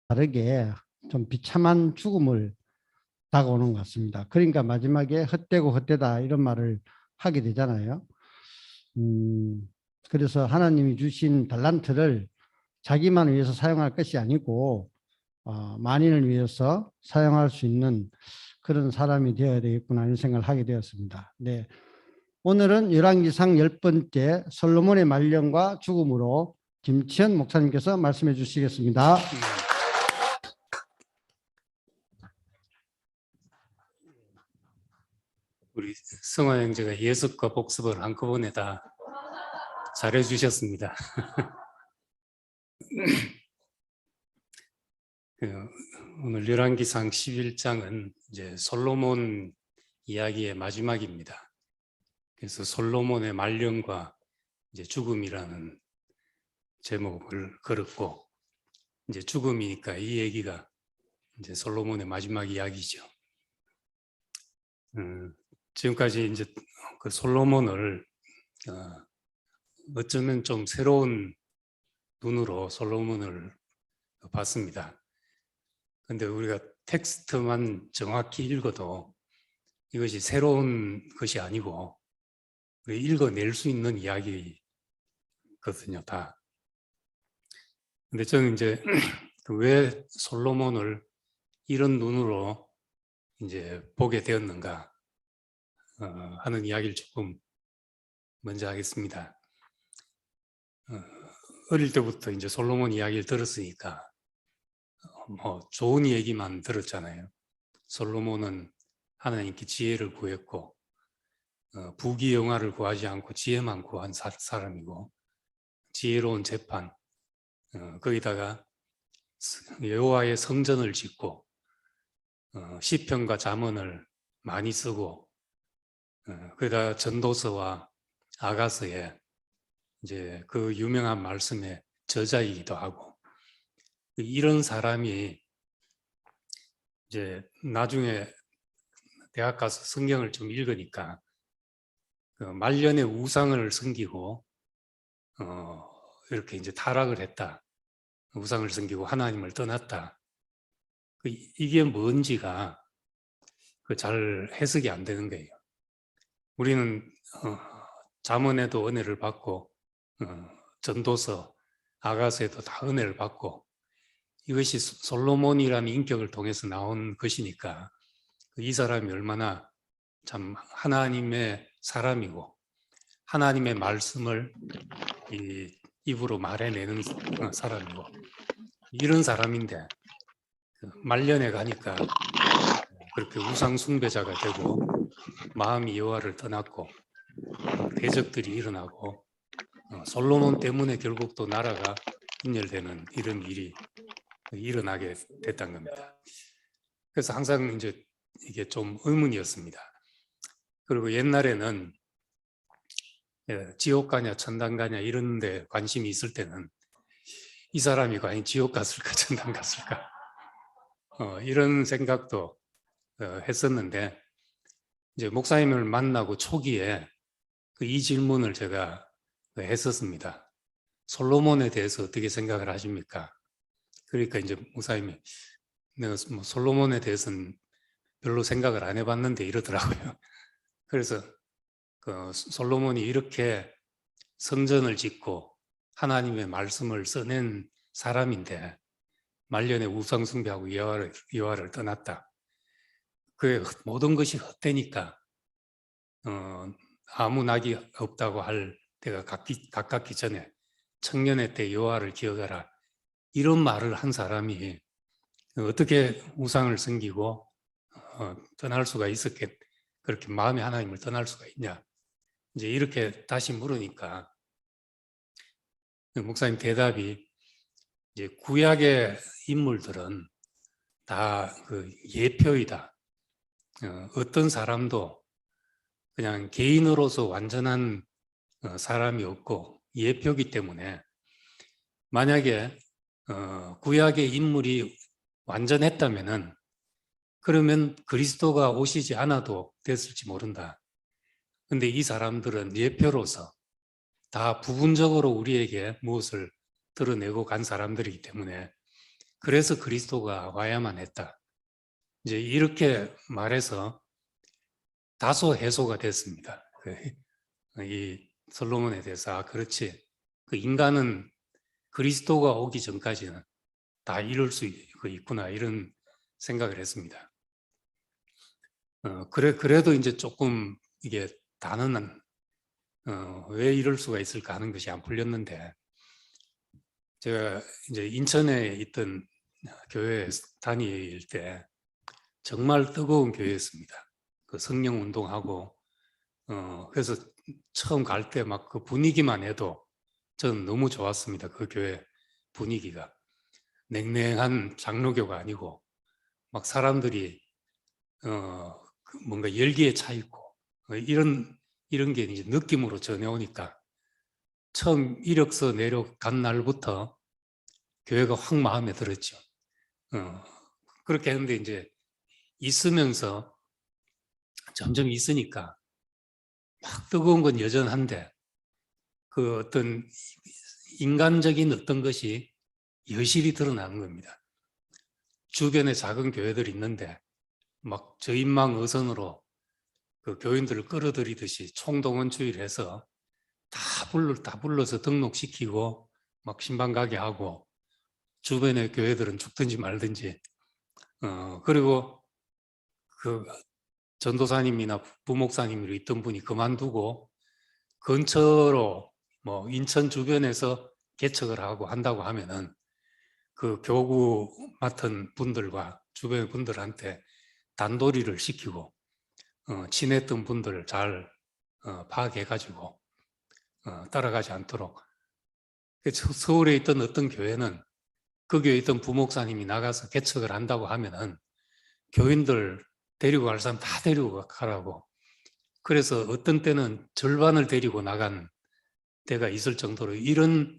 다르게 좀 비참한 죽음을 다가오는 것 같습니다. 그러니까 마지막에 헛되고 헛되다 이런 말을 하게 되잖아요. 그래서 하나님이 주신 달란트를 자기만 위해서 사용할 것이 아니고 만인을 위해서 사용할 수 있는 그런 사람이 되어야 되겠구나 이런 생각을 하게 되었습니다. 네, 오늘은 열왕기상 10번째 솔로몬의 말년과 죽음으로 김치현 목사님께서 말씀해 주시겠습니다. 우리 성화 형제가 예습과 복습을 한꺼번에 다 잘해 주셨습니다. 오늘 열왕기상 11장은 이제 솔로몬 이야기의 마지막입니다. 그래서 솔로몬의 말년과 이제 죽음이라는 제목을 걸었고, 이제 죽음이니까 이 얘기가 이제 솔로몬의 마지막 이야기죠. 지금까지 이제 그 솔로몬을 어쩌면 좀 새로운 눈으로 솔로몬을 봤습니다. 근데 우리가 텍스트만 정확히 읽어도 이것이 새로운 것이 아니고 우리 읽어낼 수 있는 이야기거든요, 다. 근데 저는 이제 왜 솔로몬을 이런 눈으로 이제 보게 되었는가 하는 이야기를 조금 먼저 하겠습니다. 어릴 때부터 이제 솔로몬 이야기를 들었으니까 뭐 좋은 얘기만 들었잖아요. 솔로몬은 하나님께 지혜를 구했고 부귀영화를 구하지 않고 지혜만 구한 사람이고 지혜로운 재판 거기다가 여호와의 성전을 짓고 시편과 잠언을 많이 쓰고 거기다 전도서와 아가서에 이제 그 유명한 말씀의 저자이기도 하고 이런 사람이 이제 나중에 대학 가서 성경을 좀 읽으니까 그 말년에 우상을 섬기고 이렇게 이제 타락을 했다. 우상을 섬기고 하나님을 떠났다. 이게 뭔지가 잘 해석이 안 되는 거예요. 우리는 잠언에도 은혜를 받고 전도서, 아가서에도 다 은혜를 받고 이것이 솔로몬이라는 인격을 통해서 나온 것이니까 이 사람이 얼마나 참 하나님의 사람이고 하나님의 말씀을 입으로 말해내는 사람이고 이런 사람인데 말년에 가니까 그렇게 우상 숭배자가 되고 마음이 여호와를 떠났고 대적들이 일어나고 솔로몬 때문에 결국 또 나라가 분열되는 이런 일이 일어나게 됐던 겁니다. 그래서 항상 이제 이게 좀 의문이었습니다. 그리고 옛날에는 지옥 가냐 천당 가냐 이런 데 관심이 있을 때는 이 사람이 과연 지옥 갔을까 천당 갔을까 이런 생각도 했었는데 이제 목사님을 만나고 초기에 이 질문을 제가 했었습니다. 솔로몬에 대해서 어떻게 생각을 하십니까? 그러니까 이제 목사님이 내가 뭐 솔로몬에 대해서는 별로 생각을 안 해봤는데 이러더라고요. 그래서 그 솔로몬이 이렇게 성전을 짓고 하나님의 말씀을 써낸 사람인데 말년에 우상 숭배하고 여호와를 떠났다. 그 모든 것이 헛되니까 아무 낙이 없다고 할 때가 가깝기 전에 청년의 때 여호와를 기억하라 이런 말을 한 사람이 어떻게 우상을 섬기고 떠날 수가 있었겠 그렇게 마음에 하나님을 떠날 수가 있냐 이제 이렇게 다시 물으니까 목사님 대답이 이제 구약의 인물들은 다 그 예표이다. 어떤 사람도 그냥 개인으로서 완전한 사람이 없고 예표기 때문에 만약에 구약의 인물이 완전했다면은 그러면 그리스도가 오시지 않아도 됐을지 모른다. 근데 이 사람들은 예표로서 다 부분적으로 우리에게 무엇을 드러내고 간 사람들이기 때문에 그래서 그리스도가 와야만 했다. 이제 이렇게 말해서 다소 해소가 됐습니다. 이 솔로몬에 대해서 그렇지. 그 인간은 그리스도가 오기 전까지는 다 이룰 수 있구나 이런 생각을 했습니다. 그래도 이제 조금 이게 다는 왜 이럴 수가 있을까 하는 것이 안 풀렸는데, 제가 이제 인천에 있던 교회 다닐 때 정말 뜨거운 교회였습니다. 그 성령 운동하고 그래서 처음 갈 때 막 그 분위기만 해도 저는 너무 좋았습니다. 그 교회 분위기가 냉랭한 장로교가 아니고 막 사람들이 뭔가 열기에 차 있고 이런 게 이제 느낌으로 전해오니까 처음 이력서 내려간 날부터 교회가 확 마음에 들었죠. 그렇게 했는데 이제 있으면서 점점 있으니까 막 뜨거운 건 여전한데 그 어떤 인간적인 어떤 것이 여실히 드러나는 겁니다. 주변에 작은 교회들이 있는데 막 저인망의선으로 그 교인들을 끌어들이듯이 총동원주의를 해서 다 불러서 등록시키고 막 신방 가게 하고 주변의 교회들은 죽든지 말든지 그리고 그 전도사님이나 부목사님으로 있던 분이 그만두고 근처로 뭐 인천 주변에서 개척을 하고 한다고 하면은 그 교구 맡은 분들과 주변 분들한테 단도리를 시키고 친했던 분들을 잘 파악해가지고 따라가지 않도록. 서울에 있던 어떤 교회는 그 교회에 있던 부목사님이 나가서 개척을 한다고 하면은 교인들 데리고 갈 사람 다 데리고 가라고. 그래서 어떤 때는 절반을 데리고 나간 때가 있을 정도로 이런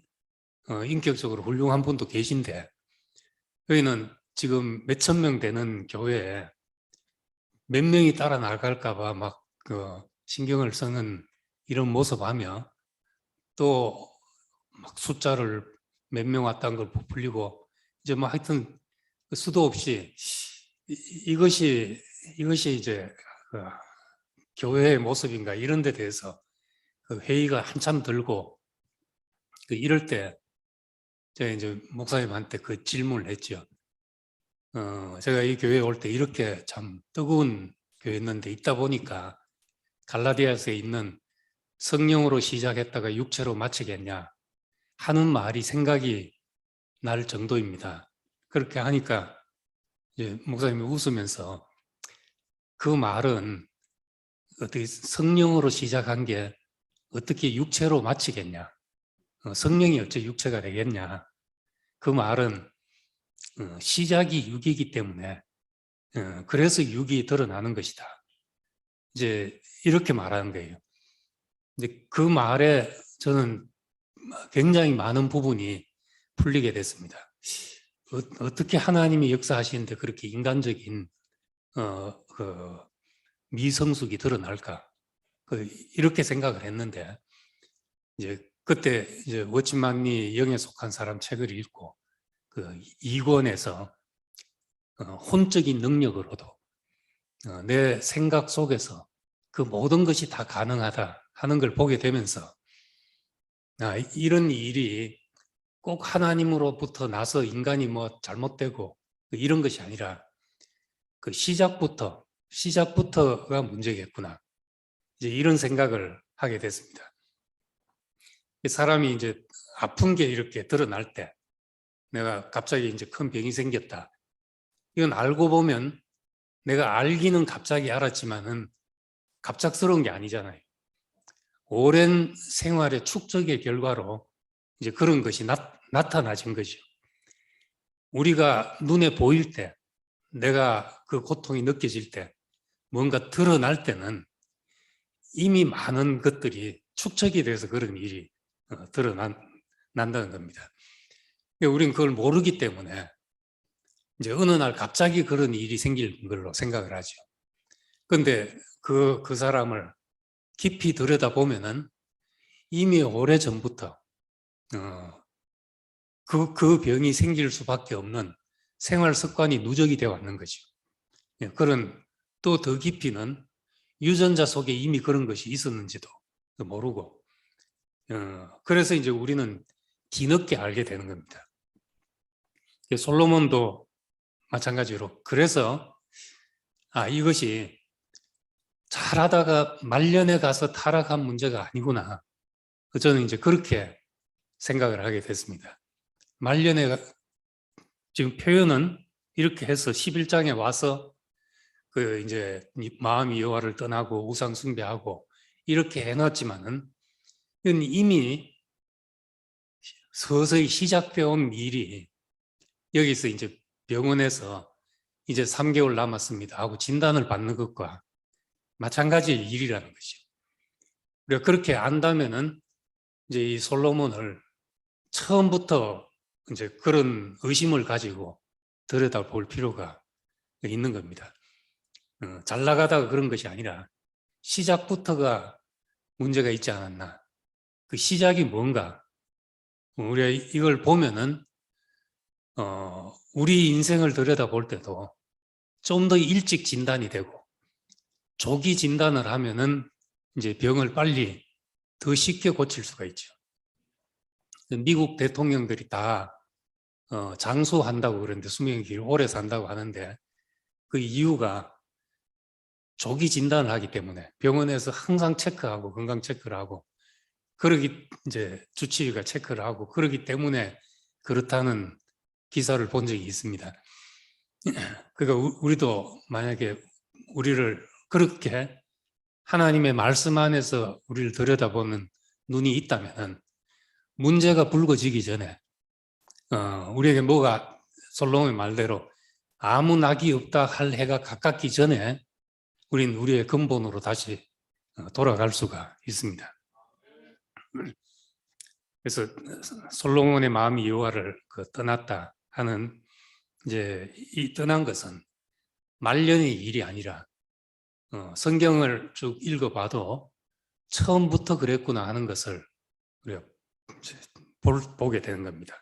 인격적으로 훌륭한 분도 계신데, 여기는 지금 몇천 명 되는 교회에 몇 명이 따라 나갈까봐 막 신경을 쓰는 이런 모습 하며 또 막 숫자를 몇 명 왔다는 걸 부풀리고 이제 뭐 하여튼 수도 없이 이것이 이제 교회의 모습인가 이런 데 대해서 회의가 한참 들고 이럴 때 제가 이제 목사님한테 그 질문을 했죠. 제가 이 교회에 올 때 이렇게 참 뜨거운 교회였는데 있다 보니까 갈라디아서에 있는 성령으로 시작했다가 육체로 마치겠냐 하는 말이 생각이 날 정도입니다. 그렇게 하니까 이제 목사님이 웃으면서 그 말은 어떻게 성령으로 시작한 게 어떻게 육체로 마치겠냐, 성령이 어째 육체가 되겠냐, 그 말은 시작이 육이기 때문에 그래서 육이 드러나는 것이다. 이제 이렇게 말하는 거예요. 이제 그 말에 저는 굉장히 많은 부분이 풀리게 됐습니다. 어떻게 하나님이 역사하시는데 그렇게 인간적인 미성숙이 드러날까? 이렇게 생각을 했는데, 이제 그때 이제 워치만니 영에 속한 사람 책을 읽고 그 2권에서 혼적인 능력으로도 내 생각 속에서 그 모든 것이 다 가능하다 하는 걸 보게 되면서 이런 일이 꼭 하나님으로부터 나서 인간이 뭐 잘못되고 이런 것이 아니라 그 시작부터가 문제겠구나. 이제 이런 생각을 하게 됐습니다. 사람이 이제 아픈 게 이렇게 드러날 때 내가 갑자기 이제 큰 병이 생겼다. 이건 알고 보면 내가 알기는 갑자기 알았지만은 갑작스러운 게 아니잖아요. 오랜 생활의 축적의 결과로 이제 그런 것이 나타나진 거죠. 우리가 눈에 보일 때, 내가 그 고통이 느껴질 때, 뭔가 드러날 때는 이미 많은 것들이 축적이 돼서 그런 일이 드러난다는 겁니다. 우리는 그걸 모르기 때문에 이제 어느 날 갑자기 그런 일이 생길 걸로 생각을 하죠. 그런데 그 사람을 깊이 들여다보면은 이미 오래전부터 그 병이 생길 수밖에 없는 생활 습관이 누적이 되어 왔는 거죠. 예, 그런 또 더 깊이는 유전자 속에 이미 그런 것이 있었는지도 모르고 그래서 이제 우리는 뒤늦게 알게 되는 겁니다. 솔로몬도 마찬가지로 그래서 이것이 잘하다가 말년에 가서 타락한 문제가 아니구나. 저는 이제 그렇게 생각을 하게 됐습니다. 말년에 지금 표현은 이렇게 해서 11장에 와서 그 이제 마음이 여호와를 떠나고 우상 숭배하고 이렇게 해놨지만은 이건 이미 서서히 시작되어 온 일이 여기서 이제 병원에서 이제 3개월 남았습니다 하고 진단을 받는 것과 마찬가지의 일이라는 것이죠. 우리가 그렇게 안다면은 이제 이 솔로몬을 처음부터 이제 그런 의심을 가지고 들여다볼 필요가 있는 겁니다. 잘 나가다가 그런 것이 아니라 시작부터가 문제가 있지 않았나. 그 시작이 뭔가 우리가 이걸 보면은 우리 인생을 들여다볼 때도 좀 더 일찍 진단이 되고 조기 진단을 하면은 이제 병을 빨리 더 쉽게 고칠 수가 있죠. 미국 대통령들이 다 장수한다고 그러는데 수명이 길고 오래 산다고 하는데 그 이유가 조기 진단을 하기 때문에 병원에서 항상 체크하고 건강 체크를 하고 그러기 이제 주치의가 체크를 하고 그러기 때문에 그렇다는 기사를 본 적이 있습니다. 그러니까 우리도 만약에 우리를 그렇게 하나님의 말씀 안에서 우리를 들여다보는 눈이 있다면 문제가 불거지기 전에 우리에게 뭐가 솔로몬의 말대로 아무 낙이 없다 할 해가 가깝기 전에 우린 우리의 근본으로 다시 돌아갈 수가 있습니다. 그래서 솔로몬의 마음이 여호와를 떠났다 하는 이제 이 떠난 것은 말년의 일이 아니라 성경을 쭉 읽어봐도 처음부터 그랬구나 하는 것을 우리가 보게 되는 겁니다.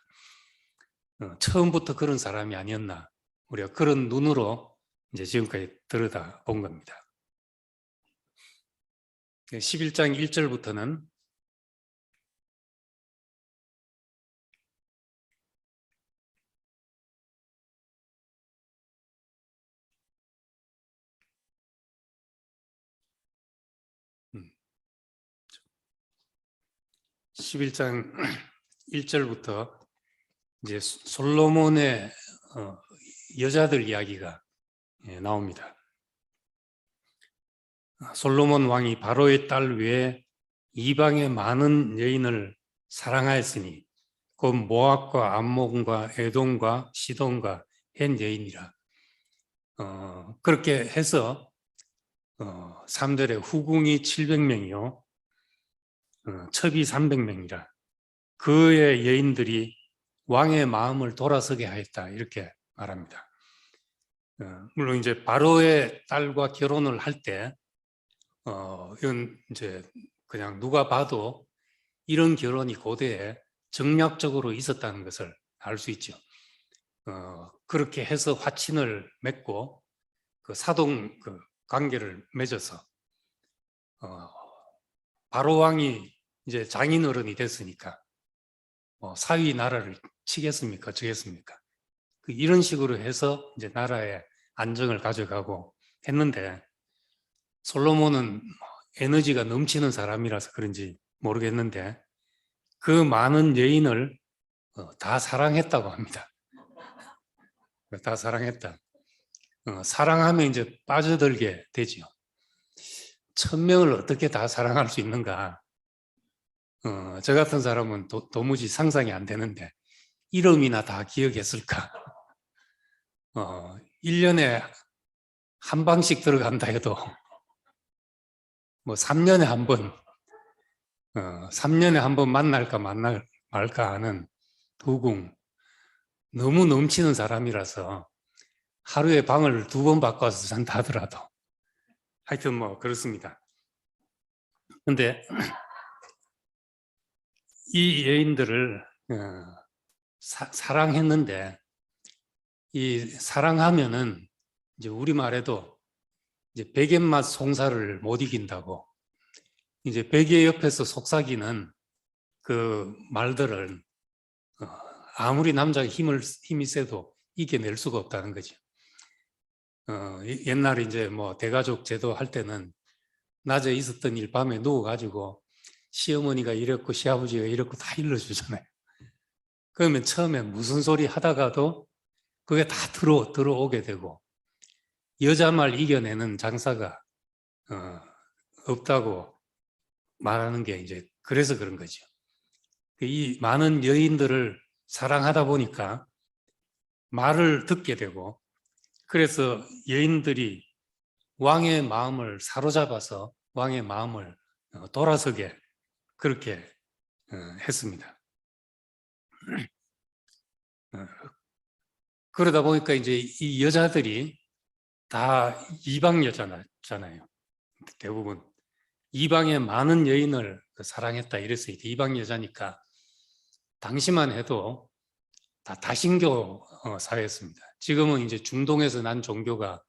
처음부터 그런 사람이 아니었나 우리가 그런 눈으로 이제 지금까지 들여다본 겁니다. 11장 1절부터는 음, 11장 1절부터 이제 솔로몬의 여자들 이야기가 나옵니다. 솔로몬 왕이 바로의 딸 외에 이방의 많은 여인을 사랑하였으니 곧 모압과 암몬과 에돔과 시돈과 헨 여인이라. 그렇게 해서 3절에 후궁이 700명이요 첩이 300명이라. 그의 여인들이 왕의 마음을 돌아서게 하였다 이렇게 말합니다. 물론 이제 바로의 딸과 결혼을 할 때 이건 이제 그냥 누가 봐도 이런 결혼이 고대에 정략적으로 있었다는 것을 알 수 있죠. 그렇게 해서 화친을 맺고 그 사동 그 관계를 맺어서 바로 왕이 이제 장인어른이 됐으니까 사위 나라를 치겠습니까? 주겠습니까? 이런 식으로 해서 이제 나라의 안정을 가져가고 했는데 솔로몬은 에너지가 넘치는 사람이라서 그런지 모르겠는데 그 많은 여인을 다 사랑했다고 합니다. 다 사랑했다. 사랑하면 이제 빠져들게 되지요. 1000명을 어떻게 다 사랑할 수 있는가? 저 같은 사람은 도무지 상상이 안 되는데 이름이나 다 기억했을까? 1년에 한 방씩 들어간다 해도 뭐 3년에 한 번, 3년에 한 번 만날까 말까 하는 후궁, 너무 넘치는 사람이라서 하루에 방을 2번 바꿔서 잔다 하더라도 하여튼 뭐 그렇습니다. 근데 이 여인들을 사랑했는데 이 사랑하면은 이제 우리말에도 이제 백엔맛 송사를 못 이긴다고, 이제 베개 옆에서 속삭이는 그 말들을 아무리 남자가 힘이 세도 이겨낼 수가 없다는 거죠. 옛날에 이제 뭐 대가족 제도 할 때는 낮에 있었던 일 밤에 누워가지고 시어머니가 이랬고 시아버지가 이랬고 다 일러주잖아요. 그러면 처음에 무슨 소리 하다가도 그게 다 들어오게 되고, 여자 말 이겨내는 장사가 없다고 말하는 게 이제 그래서 그런 거죠. 이 많은 여인들을 사랑하다 보니까 말을 듣게 되고, 그래서 여인들이 왕의 마음을 사로잡아서 왕의 마음을 돌아서게 그렇게 했습니다. 그러다 보니까 이제 이 여자들이 다 이방 여자잖아요. 대부분 이방의 많은 여인을 사랑했다 이랬어요. 이방 여자니까 당시만 해도 다 다신교 사회였습니다. 지금은 이제 중동에서 난 종교가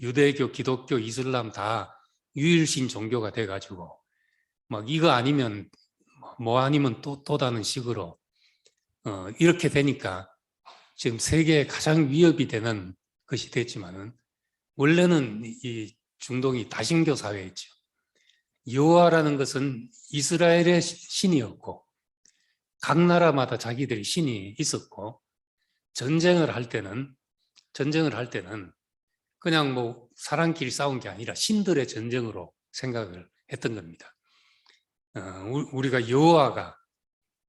유대교, 기독교, 이슬람 다 유일신 종교가 돼가지고 막 이거 아니면 뭐 아니면 또 다른 식으로 이렇게 되니까 지금 세계에 가장 위협이 되는 것이 됐지만은, 원래는 이 중동이 다신교 사회였죠. 여호와라는 것은 이스라엘의 신이었고 각 나라마다 자기들의 신이 있었고, 전쟁을 할 때는 그냥 뭐 사람끼리 싸운 게 아니라 신들의 전쟁으로 생각을 했던 겁니다. 우리가 여호와가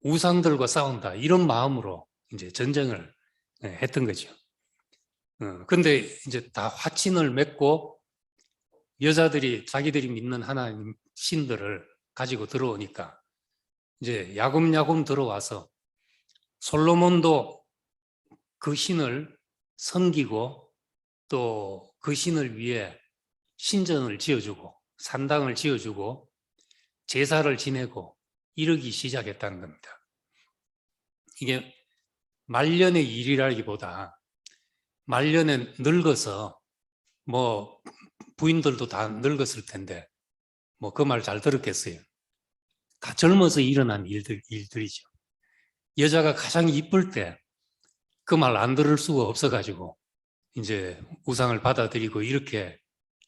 우상들과 싸운다 이런 마음으로 이제 전쟁을 했던 거죠. 근데 이제 다 화친을 맺고 여자들이 자기들이 믿는 하나님 신들을 가지고 들어오니까 이제 야금야금 들어와서 솔로몬도 그 신을 섬기고 또 그 신을 위해 신전을 지어주고 산당을 지어주고 제사를 지내고 이러기 시작했다는 겁니다. 이게 말년의 일이라기보다 말년에 늙어서 뭐 부인들도 다 늙었을 텐데 뭐 그 말 잘 들었겠어요. 다 젊어서 일어난 일들이죠. 여자가 가장 이쁠 때 그 말 안 들을 수가 없어가지고 이제 우상을 받아들이고 이렇게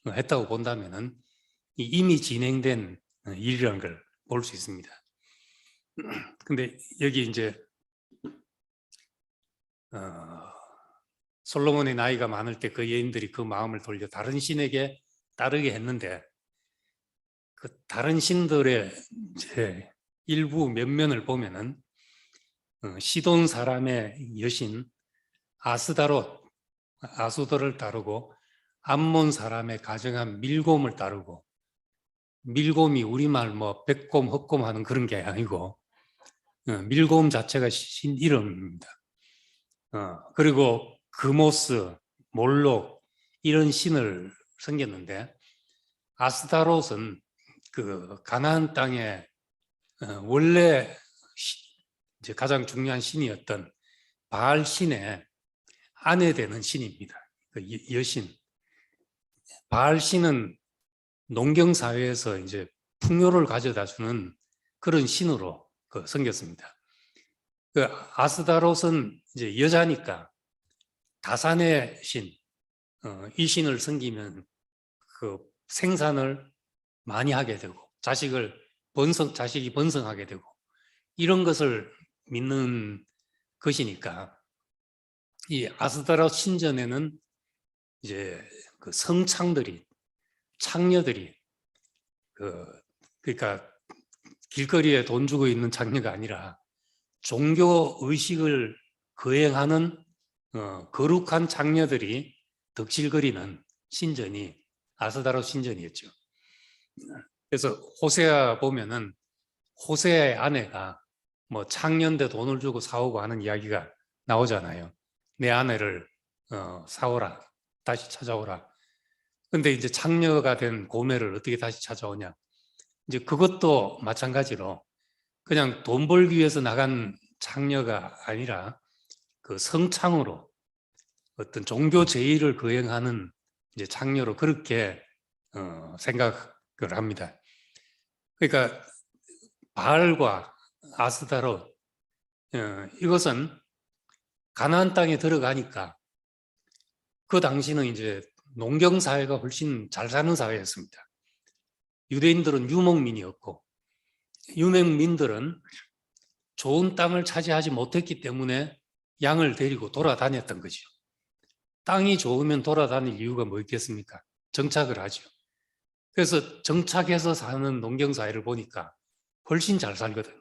했다고 본다면은 이미 진행된 일이라는 걸 볼 수 있습니다. 근데 여기 이제 솔로몬의 나이가 많을 때 그 여인들이 그 마음을 돌려 다른 신에게 따르게 했는데, 그 다른 신들의 이제 일부 면면을 보면은 시돈 사람의 여신 아수더를 따르고 암몬 사람의 가정한 밀곰을 따르고, 밀곰이 우리말 뭐 백곰 헛곰 하는 그런 게 아니고 밀곰 자체가 신 이름입니다. 그리고 그모스, 몰록 이런 신을 섬겼는데, 아스타롯은 그 가나안 땅에 원래 이제 가장 중요한 신이었던 바알 신의 아내 되는 신입니다. 그 여신. 바알 신은 농경 사회에서 이제 풍요를 가져다 주는 그런 신으로 섬겼습니다. 그 아스타롯은 이제 여자니까 다산의 신, 이 신을 섬기면 그 생산을 많이 하게 되고 자식이 번성하게 되고 이런 것을 믿는 것이니까, 이 아스타롯 신전에는 이제 그 창녀들이 그러니까 길거리에 돈 주고 있는 창녀가 아니라 종교 의식을 거행하는 거룩한 창녀들이 덕질거리는 신전이 아스타롯 신전이었죠. 그래서 호세아 보면은 호세아의 아내가 뭐 창녀인데 돈을 주고 사오고 하는 이야기가 나오잖아요. 내 아내를 사오라, 다시 찾아오라. 근데 이제 창녀가 된 고매를 어떻게 다시 찾아오냐? 이제 그것도 마찬가지로 그냥 돈 벌기 위해서 나간 창녀가 아니라 그 성창으로 어떤 종교 제의를 거행하는 이제 창녀로 그렇게 생각을 합니다. 그러니까 바알과 아스다롯 이것은 가나안 땅에 들어가니까 그 당시는 이제 농경 사회가 훨씬 잘 사는 사회였습니다. 유대인들은 유목민이었고 유목민들은 좋은 땅을 차지하지 못했기 때문에 양을 데리고 돌아다녔던 거죠. 땅이 좋으면 돌아다닐 이유가 뭐 있겠습니까? 정착을 하죠. 그래서 정착해서 사는 농경사회를 보니까 훨씬 잘 살거든요.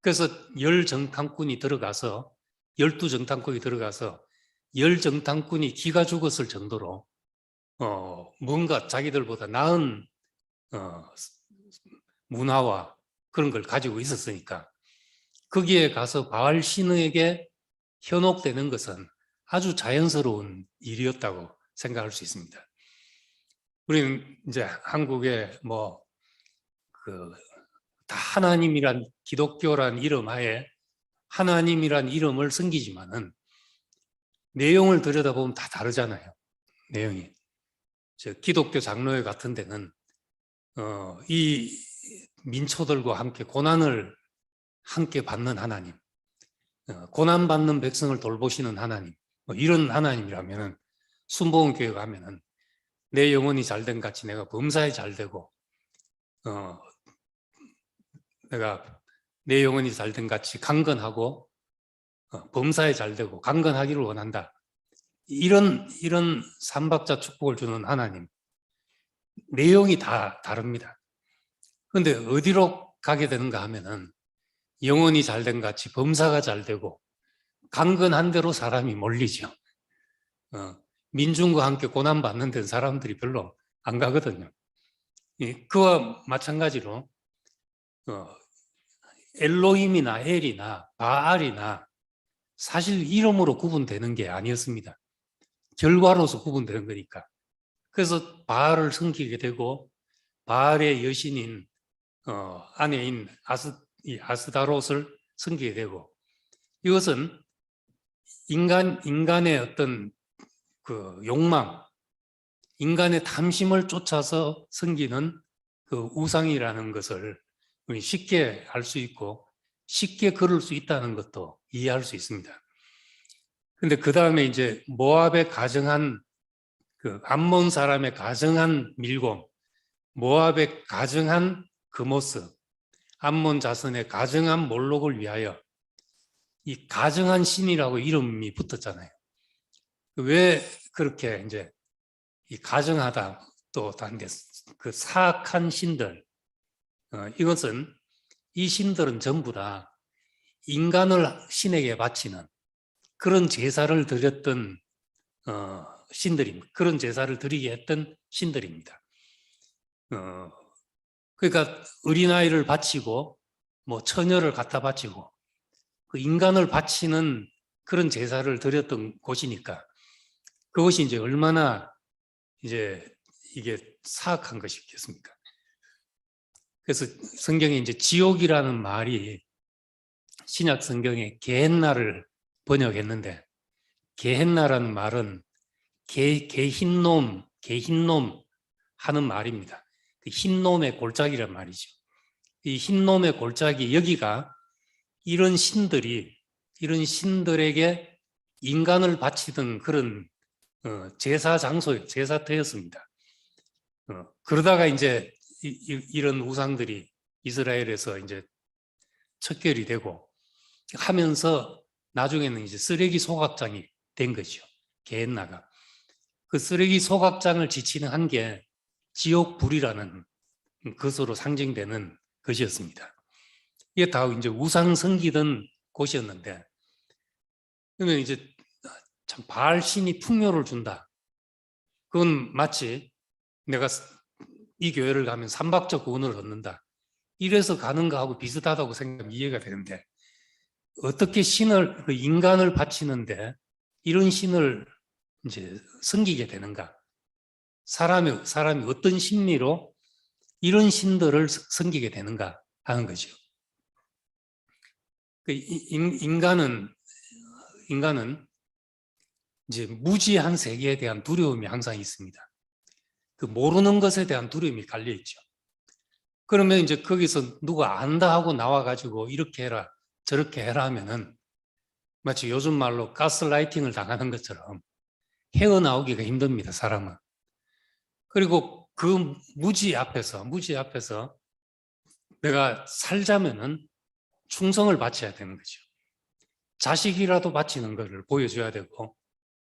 그래서 10정탐꾼이 들어가서 12정탐꾼이 들어가서 10정탐꾼이 기가 죽었을 정도로 뭔가 자기들보다 나은 문화와 그런 걸 가지고 있었으니까 거기에 가서 바알 신에게 현혹되는 것은 아주 자연스러운 일이었다고 생각할 수 있습니다. 우리는 이제 한국에 다 하나님이란 기독교란 이름 하에 하나님이란 이름을 숨기지만은 내용을 들여다보면 다 다르잖아요. 내용이. 기독교 장로회 같은 데는 이 민초들과 함께 고난을 함께 받는 하나님, 고난받는 백성을 돌보시는 하나님, 이런 하나님이라면은 순복음교회 가면은 내 영혼이 잘된 같이 내가 범사에 잘되고 내가 내 영혼이 잘된 같이 강건하고 범사에 잘되고 강건하기를 원한다. 이런 삼박자 축복을 주는 하나님. 내용이 다 다릅니다. 그런데 어디로 가게 되는가 하면은 영혼이 잘된 같이 범사가 잘되고 강건한 대로 사람이 몰리죠. 민중과 함께 고난받는 데는 사람들이 별로 안 가거든요. 그와 마찬가지로 엘로힘이나 엘이나 바알이나 사실 이름으로 구분되는 게 아니었습니다. 결과로서 구분되는 거니까. 그래서 바알을 섬기게 되고 바알의 여신인 아내인 아스다롯을 섬기게 되고 이것은 인간의 어떤 그 욕망, 인간의 탐심을 쫓아서 섬기는 그 우상이라는 것을 우리 쉽게 알 수 있고 쉽게 그럴 수 있다는 것도 이해할 수 있습니다. 근데 그 다음에 이제 모압의 가정한 그 암몬 사람의 가정한 밀곰, 모압의 가정한 그모스, 암몬 자손의 가정한 몰록을 위하여 이 가정한 신이라고 이름이 붙었잖아요. 왜 그렇게 이제 이 가정하다 또 다른데 그 사악한 신들 이것은 이 신들은 전부 다 인간을 신에게 바치는 그런 제사를 드렸던 신들입니다. 그런 제사를 드리게 했던 신들입니다. 그러니까 어린아이를 바치고 뭐 처녀를 갖다 바치고 그 인간을 바치는 그런 제사를 드렸던 곳이니까 그것이 이제 얼마나 이제 이게 사악한 것이겠습니까? 그래서 성경에 이제 지옥이라는 말이 신약 성경에 게헨나를 번역했는데 게헨나라는 말은 개흰놈 하는 말입니다. 그 흰놈의 골짜기란 말이죠. 이 흰놈의 골짜기 여기가 이런 신들에게 인간을 바치던 그런 제사 장소, 제사터였습니다. 그러다가 이제 이런 우상들이 이스라엘에서 이제 척결이 되고 하면서 나중에는 이제 쓰레기 소각장이 된 거죠. 게헨나가. 그 쓰레기 소각장을 지칭한 한 게 지옥불이라는 것으로 상징되는 것이었습니다. 이게 다 이제 우상 섬기던 곳이었는데, 그러면 이제 참 바알 신이 풍요를 준다. 그건 마치 내가 이 교회를 가면 삼박적 구원을 얻는다. 이래서 가는가 하고 비슷하다고 생각하면 이해가 되는데, 어떻게 그 인간을 바치는데 이런 신을 이제 섬기게 되는가? 사람이 어떤 심리로 이런 신들을 섬기게 되는가 하는 거죠. 인간은 인간은 이제 무지한 세계에 대한 두려움이 항상 있습니다. 그 모르는 것에 대한 두려움이 깔려 있죠. 그러면 이제 거기서 누가 안다 하고 나와가지고 이렇게 해라 저렇게 해라 하면은 마치 요즘 말로 가스라이팅을 당하는 것처럼 헤어나오기가 힘듭니다, 사람은. 그리고 그 무지 앞에서 내가 살자면은 충성을 바쳐야 되는 거죠. 자식이라도 바치는 것을 보여줘야 되고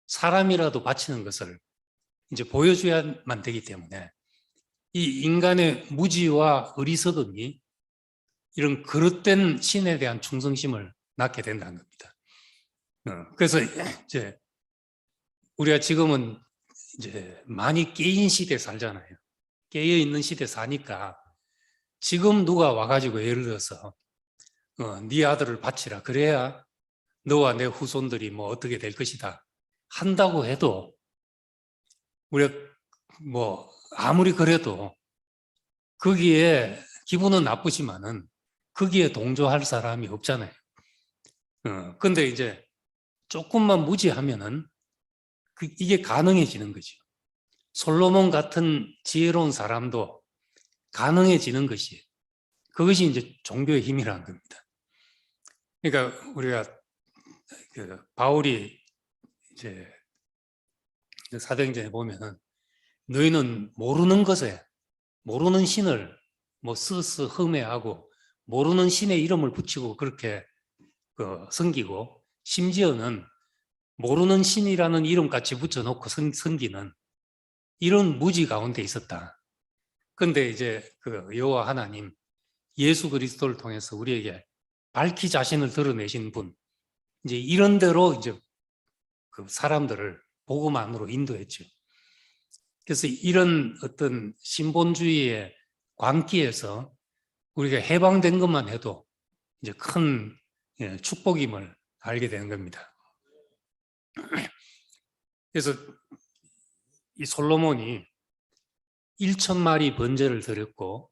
사람이라도 바치는 것을 이제 보여줘야만 되기 때문에 이 인간의 무지와 어리석음이 이런 그릇된 신에 대한 충성심을 낳게 된다는 겁니다. 그래서 이제 우리가 지금은 이제 많이 깨인 시대에 살잖아요. 깨어 있는 시대에 사니까 지금 누가 와가지고 예를 들어서 네 아들을 바치라 그래야 너와 내 후손들이 뭐 어떻게 될 것이다 한다고 해도 우리가 뭐 아무리 그래도 거기에 기분은 나쁘지만은 거기에 동조할 사람이 없잖아요. 근데 이제 조금만 무지하면은 이게 가능해지는 거죠. 솔로몬 같은 지혜로운 사람도 가능해지는 것이 그것이 이제 종교의 힘이라는 겁니다. 그러니까 우리가 그 바울이 이제 사도행전에 보면은 너희는 모르는 것에 모르는 신을 뭐 스스 흠해하고 모르는 신의 이름을 붙이고 그렇게 섬기고 심지어는 모르는 신이라는 이름 같이 붙여놓고 섬기는 이런 무지 가운데 있었다. 근데 이제 그 여호와 하나님 예수 그리스도를 통해서 우리에게 밝히 자신을 드러내신 분 이제 이런 대로 이제 그 사람들을 복음 안으로 인도했죠. 그래서 이런 어떤 신본주의의 광기에서 우리가 해방된 것만 해도 이제 큰 축복임을 알게 되는 겁니다. 그래서 이 솔로몬이 1,000마리 번제를 드렸고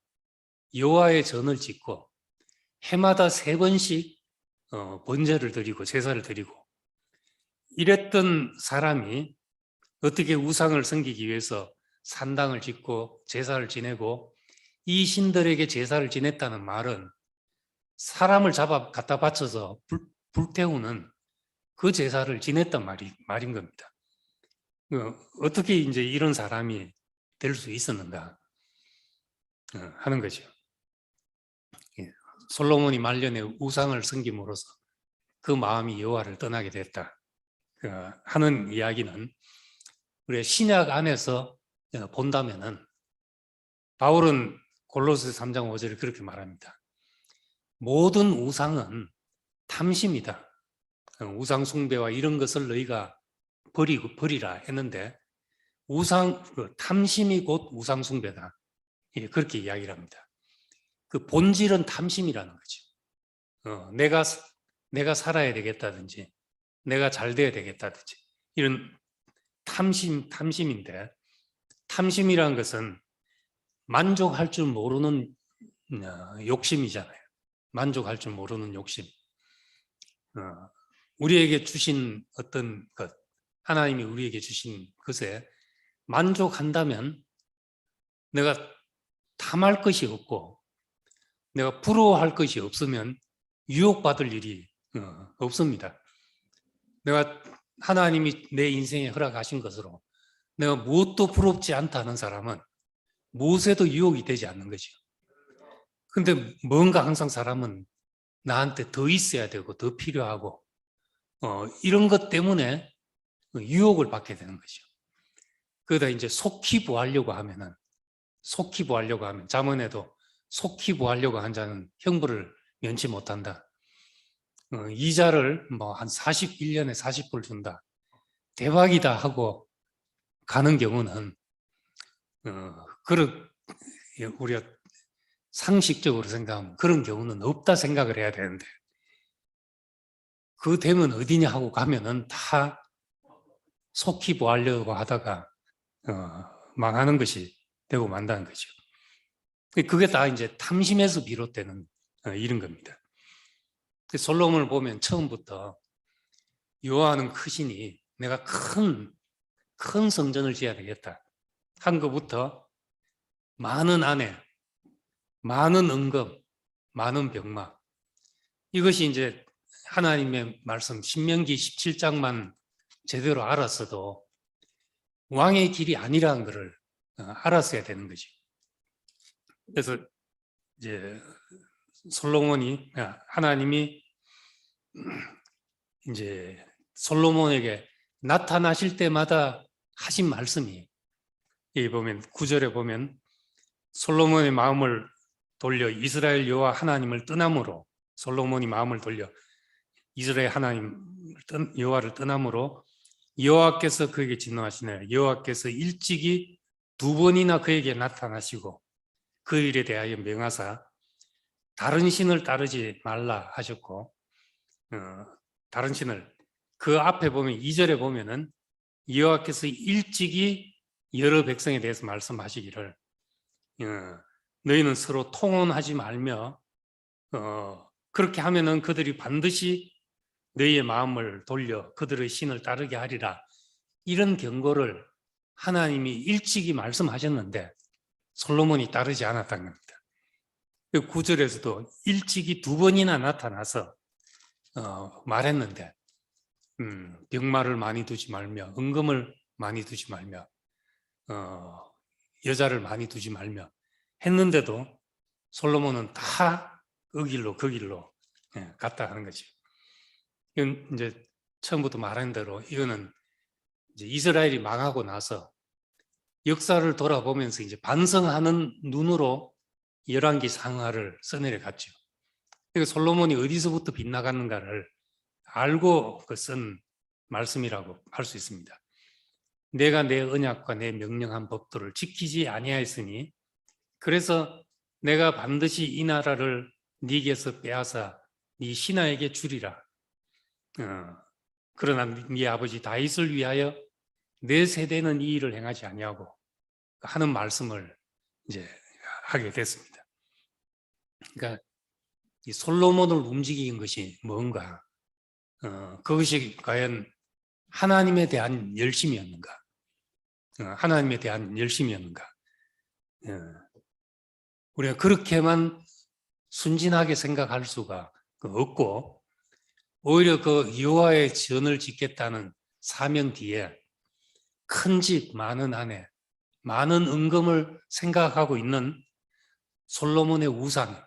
여호와의 전을 짓고 해마다 3번씩 번제를 드리고 제사를 드리고 이랬던 사람이 어떻게 우상을 섬기기 위해서 산당을 짓고 제사를 지내고 이 신들에게 제사를 지냈다는 말은 사람을 잡아 갖다 바쳐서 불태우는 그 제사를 지냈단 말인 겁니다. 어떻게 이제 이런 사람이 될 수 있었는가 하는 거죠. 솔로몬이 말년에 우상을 섬김으로써 그 마음이 여호와를 떠나게 됐다 하는 이야기는 우리 신약 안에서 본다면은 바울은 골로새 3장 5절에 그렇게 말합니다. 모든 우상은 탐심이다. 우상 숭배와 이런 것을 너희가 버리라 했는데 탐심이 곧 우상 숭배다. 그렇게 이야기를 합니다. 그 본질은 탐심이라는 거죠. 내가 살아야 되겠다든지 내가 잘 돼야 되겠다든지 이런 탐심인데 탐심이라는 것은 만족할 줄 모르는 욕심이잖아요. 만족할 줄 모르는 욕심. 우리에게 주신 어떤 것, 하나님이 우리에게 주신 것에 만족한다면 내가 탐할 것이 없고 내가 부러워할 것이 없으면 유혹받을 일이 없습니다. 내가 하나님이 내 인생에 허락하신 것으로 내가 무엇도 부럽지 않다는 사람은 무엇에도 유혹이 되지 않는 거죠. 근데 뭔가 항상 사람은 나한테 더 있어야 되고 더 필요하고 이런 것 때문에 유혹을 받게 되는 거죠. 그러다 이제 속히 구하려고 하면 잠언에도 속히 구하려고 한 자는 형벌을 면치 못한다. 이자를 뭐 한 41년에 40불 준다. 대박이다 하고 가는 경우는 우리가 상식적으로 생각하면 그런 경우는 없다 생각을 해야 되는데 그 되면 어디냐 하고 가면은 다 속히 보하려고 하다가 망하는 것이 되고 만다는 거죠. 그게 다 이제 탐심에서 비롯되는 이런 겁니다. 솔로몬을 보면 처음부터 여호와는 크시니 내가 큰 성전을 지어야 되겠다 한 것부터 많은 아내, 많은 은금, 많은 병마, 이것이 이제 하나님의 말씀 신명기 17장만 제대로 알았어도 왕의 길이 아니라는 것을 알았어야 되는 거지. 그래서 이제 솔로몬이, 하나님이 이제 솔로몬에게 나타나실 때마다 하신 말씀이, 여기 보면 9절에 보면 솔로몬의 마음을 돌려 이스라엘 여호와 하나님을 떠남으로, 솔로몬이 마음을 돌려 이스라엘 하나님 여호와를 떠남으로 여호와께서 그에게 진노하시네. 여호와께서 일찍이 2번이나 그에게 나타나시고 그 일에 대하여 명하사 다른 신을 따르지 말라 하셨고, 다른 신을, 그 앞에 보면 2절에 보면은 여호와께서 일찍이 여러 백성에 대해서 말씀하시기를 너희는 서로 통혼하지 말며 그렇게 하면은 그들이 반드시 너희의 마음을 돌려 그들의 신을 따르게 하리라, 이런 경고를 하나님이 일찍이 말씀하셨는데 솔로몬이 따르지 않았다는 겁니다. 9절에서도 일찍이 2번이나 나타나서 말했는데 병마를 많이 두지 말며 은금을 많이 두지 말며 여자를 많이 두지 말며 했는데도 솔로몬은 다 그 길로 갔다 하는 거지. 이건 이제 처음부터 말한 대로 이거는 이제 이스라엘이 망하고 나서 역사를 돌아보면서 이제 반성하는 눈으로 열왕기 상하를 써내려 갔죠. 그러니까 솔로몬이 어디서부터 빗나갔는가를 알고 쓴 말씀이라고 할 수 있습니다. 내가 내 언약과 내 명령한 법도를 지키지 아니하였으니 그래서 내가 반드시 이 나라를 네게서 빼앗아 네 신하에게 주리라. 그러나 네 아버지 다윗을 위하여 내 세대는 이 일을 행하지 아니하고 하는 말씀을 이제 하게 됐습니다. 그러니까 이 솔로몬을 움직인 것이 뭔가, 그것이 과연 하나님에 대한 열심이었는가, 하나님에 대한 열심이었는가. 우리가 그렇게만 순진하게 생각할 수가 없고, 오히려 그 여호와의 전을 짓겠다는 사명 뒤에 큰 집, 많은 아내, 많은 은금을 생각하고 있는 솔로몬의 우상,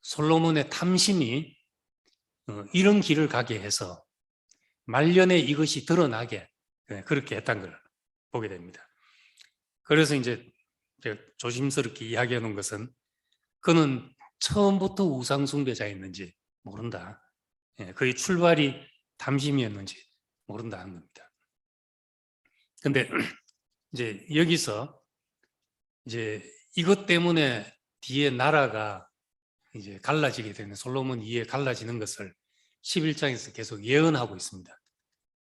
솔로몬의 탐심이 이런 길을 가게 해서 말년에 이것이 드러나게 그렇게 했다는 걸 보게 됩니다. 그래서 이제 조심스럽게 이야기하는 것은 그는 처음부터 우상 숭배자였는지 모른다. 그의 출발이 탐심이었는지 모른다는 겁니다. 근데 이제 여기서 이제 이것 때문에 뒤에 나라가 이제 갈라지게 되는, 솔로몬 이후에 갈라지는 것을 11장에서 계속 예언하고 있습니다.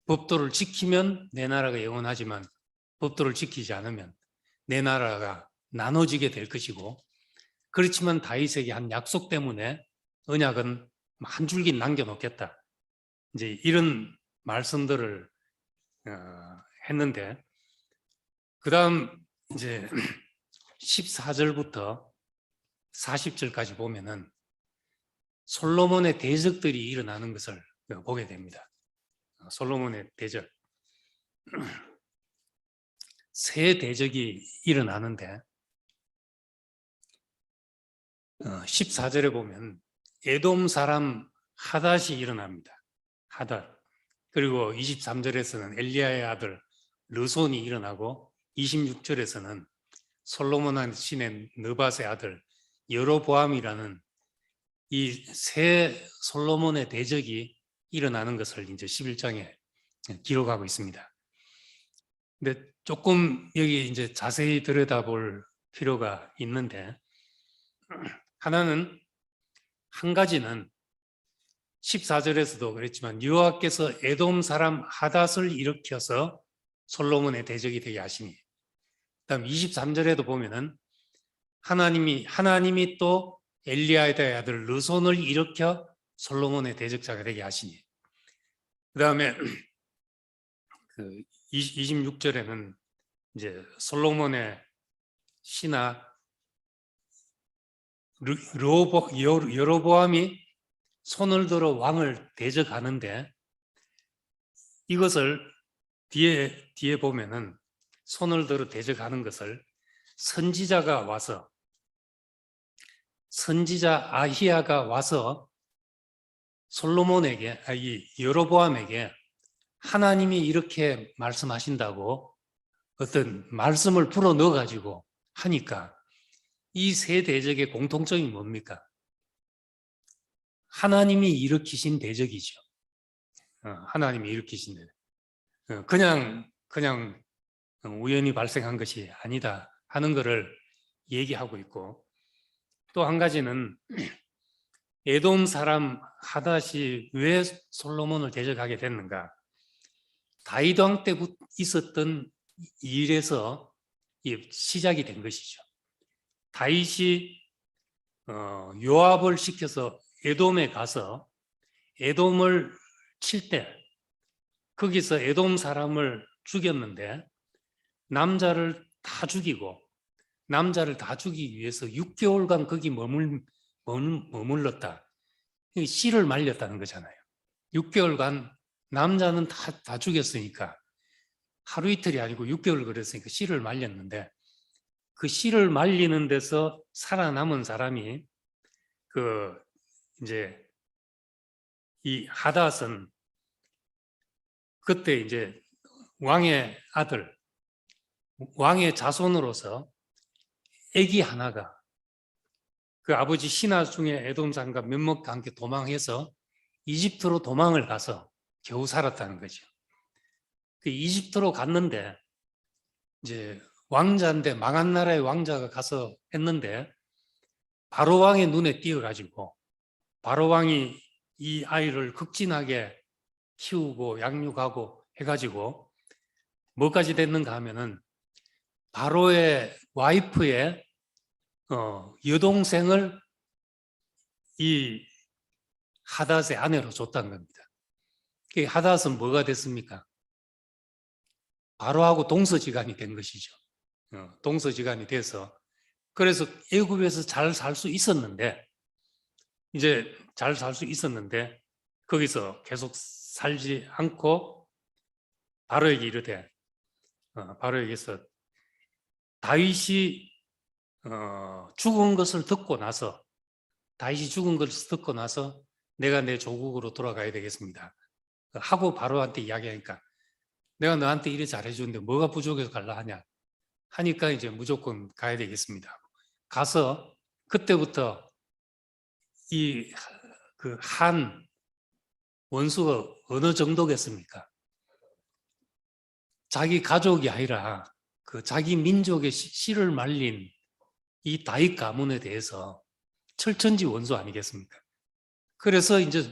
법도를 지키면 내 나라가 영원하지만 법도를 지키지 않으면 내 나라가 나눠지게 될 것이고, 그렇지만 다윗에게 한 약속 때문에 언약은 한 줄기 남겨놓겠다, 이제 이런 말씀들을 했는데, 그 다음 이제 14절부터 40절까지 보면은 솔로몬의 대적들이 일어나는 것을 보게 됩니다. 솔로몬의 대적, 세 대적이 일어나는데 14절에 보면 에돔 사람 하닷이 일어납니다. 하닷. 그리고 23절에서는 엘리야의 아들 르손이 일어나고 26절에서는 솔로몬 신의 느밧의 아들 여로보암이라는 이 세 솔로몬의 대적이 일어나는 것을 이제 11장에 기록하고 있습니다. 근데 조금 여기 이제 자세히 들여다볼 필요가 있는데, 하나는, 한 가지는 14절에서도 그랬지만 여호와께서 에돔 사람 하닷을 일으켜서 솔로몬의 대적이 되게 하시니, 그다음 23절에도 보면은 하나님이 또 엘리야의 아들 르손을 일으켜 솔로몬의 대적자가 되게 하시니, 그다음에 그 26절에는 이제 솔로몬의 신하 여로보암이 손을 들어 왕을 대적하는데, 이것을 뒤에 보면은 손을 들어 대적하는 것을 선지자 아히야가 와서 솔로몬에게, 이 여로보암에게 하나님이 이렇게 말씀하신다고 어떤 말씀을 불어 넣어 가지고 하니까, 이 세 대적의 공통점이 뭡니까? 하나님이 일으키신 대적이죠. 하나님이 일으키신 대적. 그냥 우연히 발생한 것이 아니다 하는 것을 얘기하고 있고, 또 한 가지는 에돔 사람 하닷이 왜 솔로몬을 대적하게 됐는가? 다윗 왕 때부터 있었던 일에서 시작이 된 것이죠. 다윗이 요압을 시켜서 에돔에 가서 에돔을 칠 때, 거기서 에돔 사람을 죽였는데 남자를 다 죽이고, 남자를 다 죽이기 위해서 6개월간 거기 머물렀다. 씨를 말렸다는 거잖아요. 6개월간 남자는 다 죽였으니까, 하루 이틀이 아니고 6개월 그랬으니까 씨를 말렸는데, 그 씨를 말리는 데서 살아남은 사람이 이제 이 하닷은 그때 이제 왕의 아들, 왕의 자손으로서 아기 하나가 그 아버지 신하 중에 에돔산과 면목과 함께 도망해서 이집트로 도망을 가서 겨우 살았다는 거죠. 그 이집트로 갔는데 이제 왕자인데, 망한 나라의 왕자가 가서 했는데, 바로 왕의 눈에 띄어가지고 바로 왕이 이 아이를 극진하게 키우고 양육하고 해가지고 뭐까지 됐는가 하면은 바로의 와이프의 여동생을 이 하닷의 아내로 줬다는 겁니다. 그 하닷은 뭐가 됐습니까? 바로하고 동서지간이 된 것이죠. 동서지간이 돼서, 그래서 애굽에서 잘 살 수 있었는데, 거기서 계속 살지 않고 바로에게 이르되, 바로에게서 다윗이 죽은 것을 듣고 나서 내가 내 조국으로 돌아가야 되겠습니다 하고 바로한테 이야기하니까, 내가 너한테 이래 잘해주는데 뭐가 부족해서 갈라 하냐 하니까, 이제 무조건 가야 되겠습니다. 가서 그때부터 한 원수가 어느 정도겠습니까? 자기 가족이 아니라 자기 민족의 씨를 말린 이 다윗 가문에 대해서 철천지 원수 아니겠습니까? 그래서 이제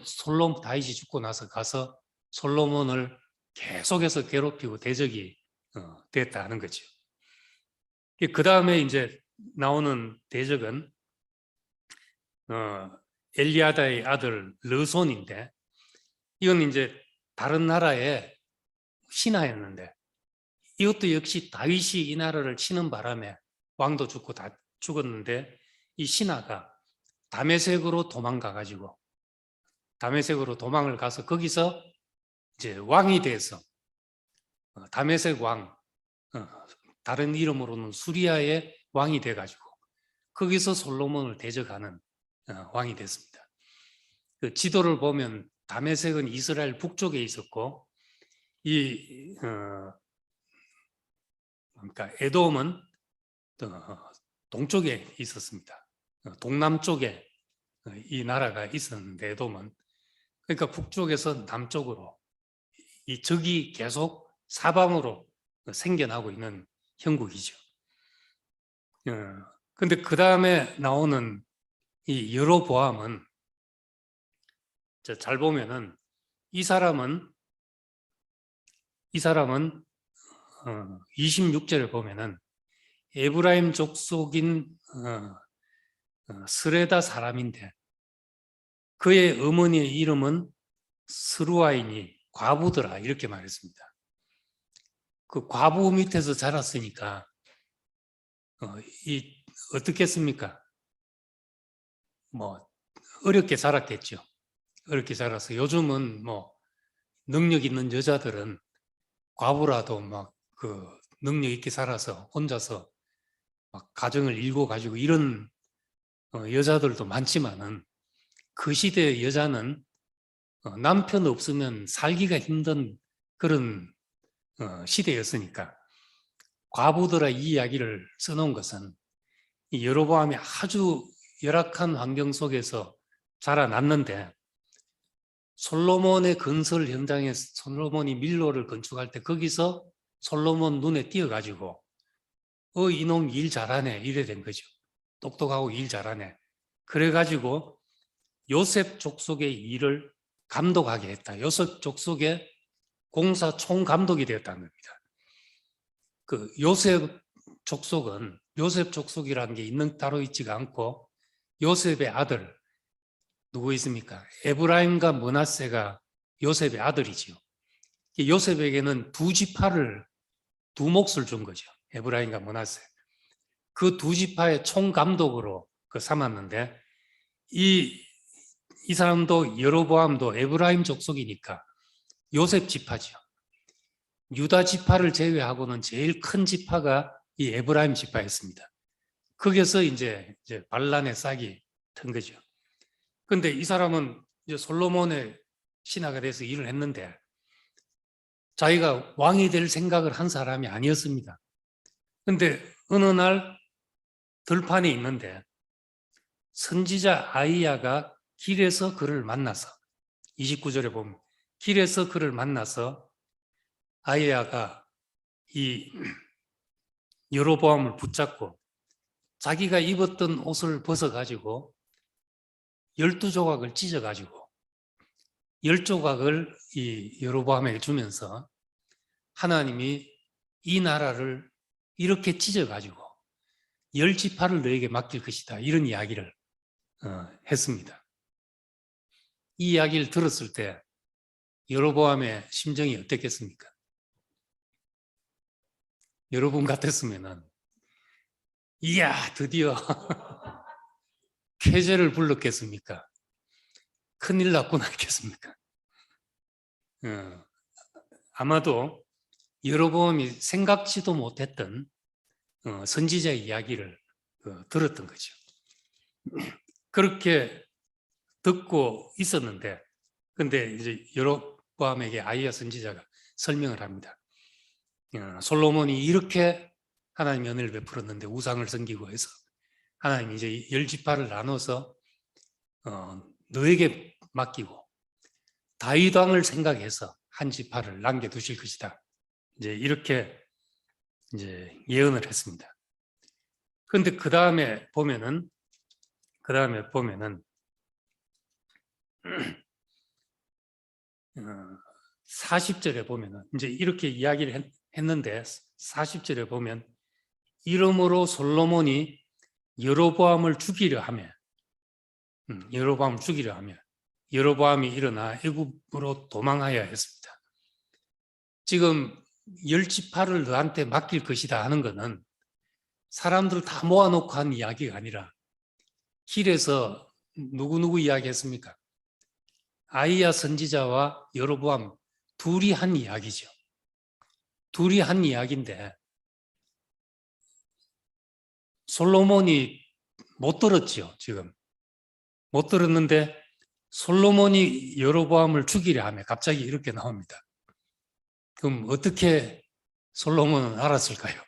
다윗이 죽고 나서 가서 솔로몬을 계속해서 괴롭히고 대적이 됐다는 거죠. 그 다음에 이제 나오는 대적은 엘리아다의 아들 르손인데, 이건 이제 다른 나라의 신하였는데, 이것도 역시 다윗이 이 나라를 치는 바람에 왕도 죽고 다 죽었는데, 이 신하가 다메섹으로 도망을 가서 거기서 이제 왕이 돼서 다메섹 왕, 다른 이름으로는 수리아의 왕이 돼가지고 거기서 솔로몬을 대적하는 왕이 됐습니다. 그 지도를 보면 다메섹은 이스라엘 북쪽에 있었고, 그러니까 에돔은 동쪽에 있었습니다. 동남쪽에 이 나라가 있었는데, 에돔은, 그러니까 북쪽에서 남쪽으로 이 적이 계속 사방으로 생겨나고 있는 형국이죠. 근데 그 다음에 나오는 이 여로보암은, 잘 보면은 이 사람은 26절에 보면은 에브라임 족속인 스레다 사람인데, 그의 어머니의 이름은 스루아이니 과부더라 이렇게 말했습니다. 그 과부 밑에서 자랐으니까 어떻겠습니까? 뭐 어렵게 자랐겠죠. 어렵게 자라서 요즘은 뭐 능력 있는 여자들은 과부라도 막 그 능력 있게 살아서 혼자서 막 가정을 이루고 가지고 이런 여자들도 많지만은 그 시대의 여자는 남편 없으면 살기가 힘든 그런 시대였으니까 과부들의 이 이야기를 써놓은 것은 이 여로보암이 아주 열악한 환경 속에서 자라났는데 솔로몬의 건설 현장에 솔로몬이 밀로를 건축할 때 거기서 솔로몬 눈에 띄어가지고 이놈 일 잘하네 이래 된 거죠. 똑똑하고 일 잘하네. 그래가지고 요셉 족속의 일을 감독하게 했다. 요셉 족속의 공사 총감독이 되었다는 겁니다. 그 요셉 족속이라는 게 있는 따로 있지가 않고 요셉의 아들 누구 있습니까? 에브라임과 므낫세가 요셉의 아들이지요. 요셉에게는 두 몫을 준 거죠. 에브라임과 므낫세. 그 두 지파의 총감독으로 삼았는데 이 사람도 여로보암도 에브라임 족속이니까 요셉 지파죠. 유다 지파를 제외하고는 제일 큰 지파가 이 에브라임 지파였습니다. 거기서 이제 반란의 싹이 튼 거죠. 그런데 이 사람은 이제 솔로몬의 신하가 돼서 일을 했는데 자기가 왕이 될 생각을 한 사람이 아니었습니다. 그런데 어느 날 들판에 있는데 선지자 아이야가 길에서 그를 만나서 29절에 보면 길에서 그를 만나서 아이야가 이 여로보암을 붙잡고 자기가 입었던 옷을 벗어가지고 12조각을 찢어가지고 10조각을 이 여로보암에게 주면서 하나님이 이 나라를 이렇게 찢어가지고 10지파를 너에게 맡길 것이다. 이런 이야기를 했습니다. 이 이야기를 들었을 때 여로보암의 심정이 어땠겠습니까? 여러분 같았으면은 이야 드디어 쾌재를 불렀겠습니까? 큰일 났구나 했겠습니까? 아마도 여로보암이 생각지도 못했던 선지자의 이야기를 들었던 거죠. 그렇게 듣고 있었는데 근데 이제 여로보암에게 아이야 선지자가 설명을 합니다. 솔로몬이 이렇게 하나님의 은혜를 베풀었는데 우상을 섬기고 해서 하나님이 이제 10지파를 나눠서 너에게 맡기고 다윗 왕을 생각해서 한 지파를 남겨두실 것이다. 이제 이렇게 이제 예언을 했습니다. 그런데 그 다음에 보면은 40절에 보면은 이제 이렇게 이야기를 했는데 40절에 보면 이러므로 솔로몬이 여로보암을 죽이려 하며 여로보암이 일어나 애굽으로 도망하여 했습니다. 지금 10지파를 너한테 맡길 것이다 하는 것은 사람들 다 모아놓고 한 이야기가 아니라 길에서 누구 이야기했습니까? 아이야 선지자와 여로보암 둘이 한 이야기죠. 둘이 한 이야기인데 솔로몬이 못 들었죠. 지금 못 들었는데 솔로몬이 여로보암을 죽이려 하며 갑자기 이렇게 나옵니다. 그럼 어떻게 솔로몬은 알았을까요?